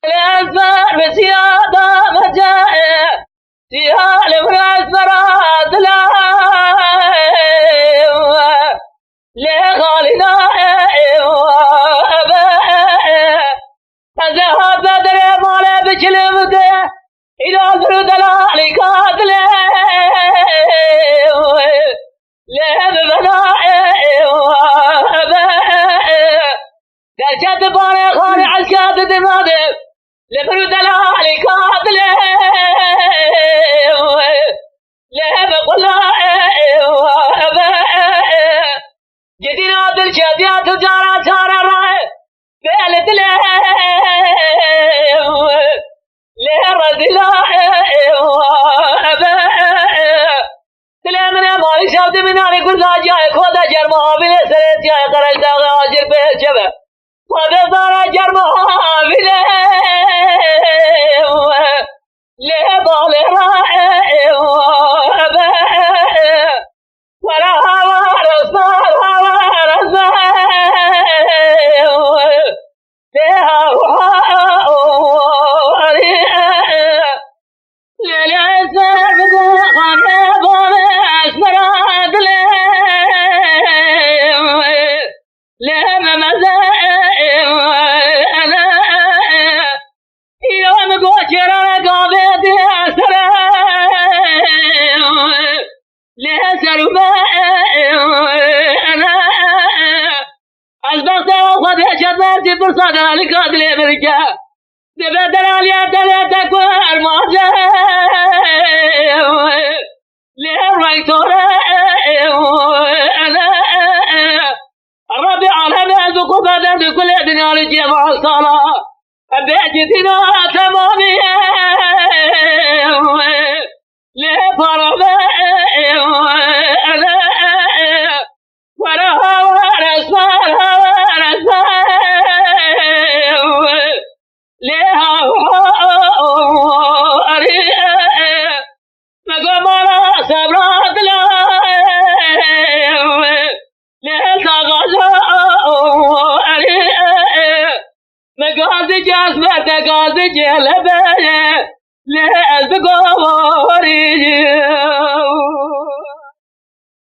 الأسفار بسيادة مجائع فيها الأفراس فراد لا لغالنا فذهب بدر مالا بجلمده إلى البرد العالي كادله لهم بنائه دشت باري خاني عسكاد دماده لبرد العالي كادله لهم قلائه جدينا بالشديات جارا جارا رائع بيلت له لرد تلامنا مالي شاود من علي كل جاي خدا جرما بلا سرت جاي قرش داغ اجر به شبه خدا دار جرما بلا له بال رائع ولا هوا رصار هوا رصار فرصة ذلك قاتل أمريكا تبدل عليها ثلاثة كوار معجة للرئيسورة الربيع الهباز وقفة بكل دنيا لجمع الصلاة بيجتنا تمامية لفرمة ورها ورسالها قاضي جلبه لا أزقوري